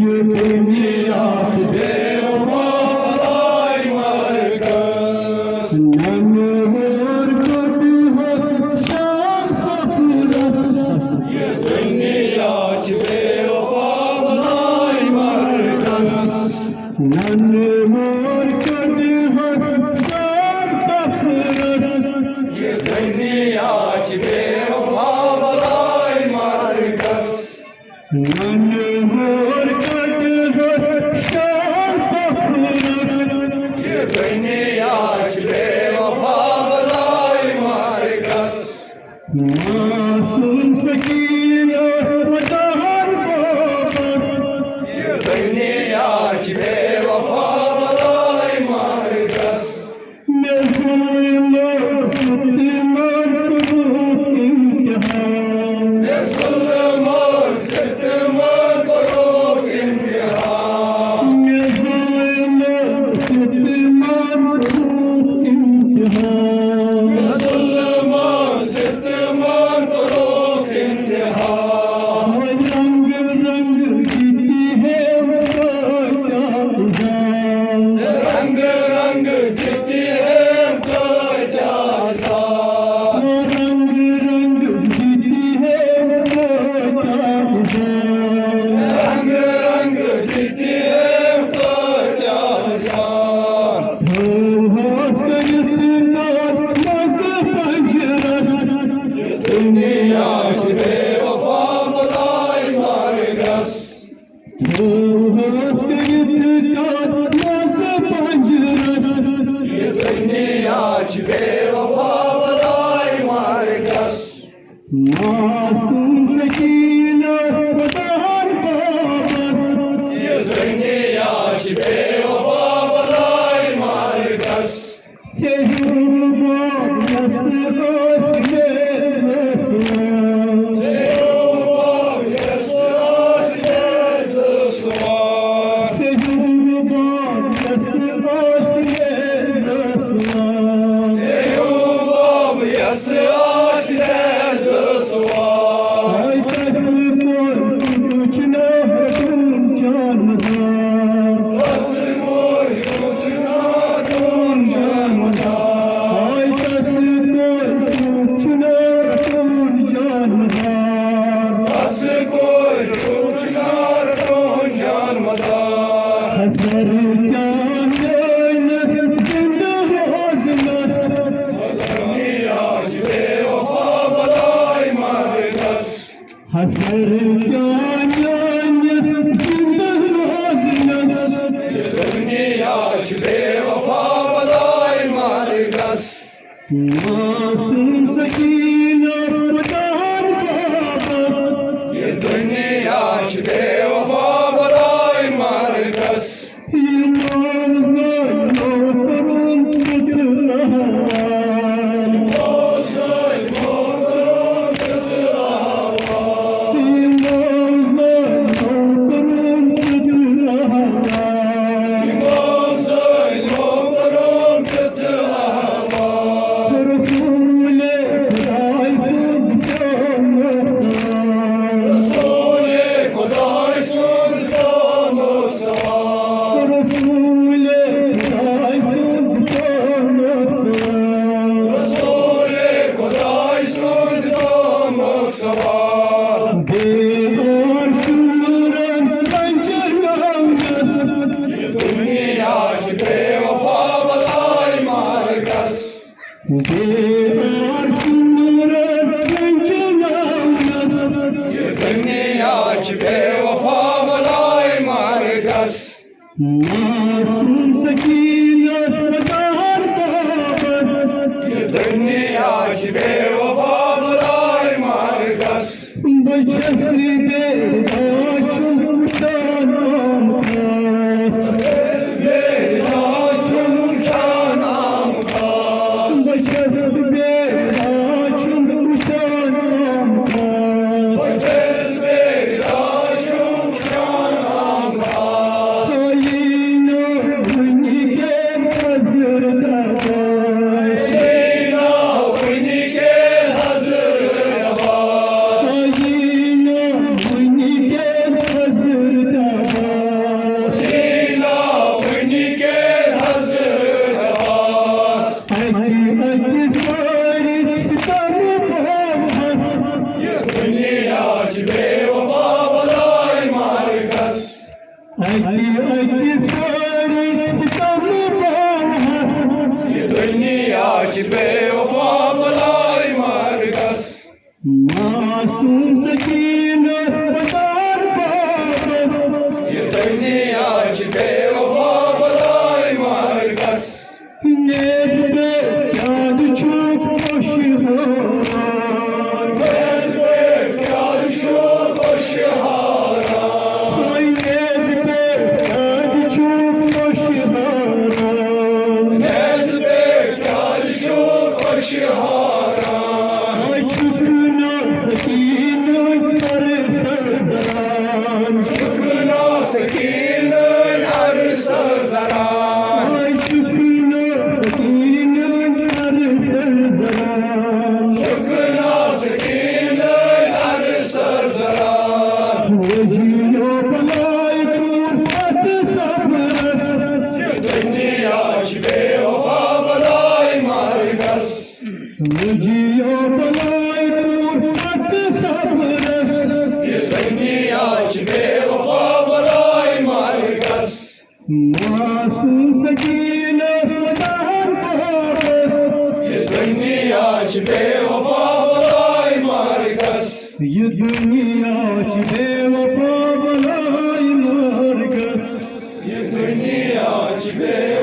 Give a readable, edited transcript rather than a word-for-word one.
ये दुनिया बेवफाई मरकज़ नन्होर कभी हंस शाम सफरस ये दुनिया बेवफाई मरकज़ नन्होर कभी हंस शाम सफरस ये दुनिया बेवफाई मरकज़ नन्होर कभी हंस शाम सफरस ये दुनिया बेवफाई मरकज़ मासूम सकीना वतन वापस ये दुनिया बेवफाई मरकज़ मैं ज़ुल्म सितम करूँ इम्तिहान मैं ज़ुल्म सितम करूँ इम्तिहान मैं ज़ुल्म सितम करूँ इम्तिहान मैं ज़ुल्म सितम करूँ इम्तिहान रंग रंग जीती है रंग रंग जीती है रंग रंग जीती है रंग रंग जीती है दुनिया बेवफाई मरकज़ ये दुनिया बेवफाई मरकज़ मासूम सकीना वतन वापस ये दुनिया बेवफाई मरकज़ हसर ये दुनिया बेवफाई मरकज़ मासूम सकीना वतन वापस ये दुनिया बेवफाई मरकज़ ये दुनिया बेवफाई मरकज़ मासूम सकीना वतन वापस ये दुनिया बेवफाई मरकज़ बचस अति सारी सितम बास ये दुनिया च बेवफा बलाई मारगस मासूम सकीनत पदार बाबस ये दुनिया च बेवफा बलाई मारगस नेज पे याद छूप खुशहार नेज पे याद छूप खुशहारा नेज पे याद छूप खुशहार नेज पे याद छूप खुशहारा चुकना सकीनत पर सरजरान चुकना सकीन अरस जरा चुकना सकीनत पर सरजरान चुकना सकीन अरस जरा जियो बलाई तू पत सबरस ये दुनिया च बेवफा बलाई मारगस जियो बलाई तू पत सबरस ये दुनिया च बेवफा बलाई मारगस मासूम सकीनत पदार बाबस ये दुनिया च बेवफा बलाई मारगस ये दुनिया च बेवफा बलाई मारगस ये दुनिया च बेवफा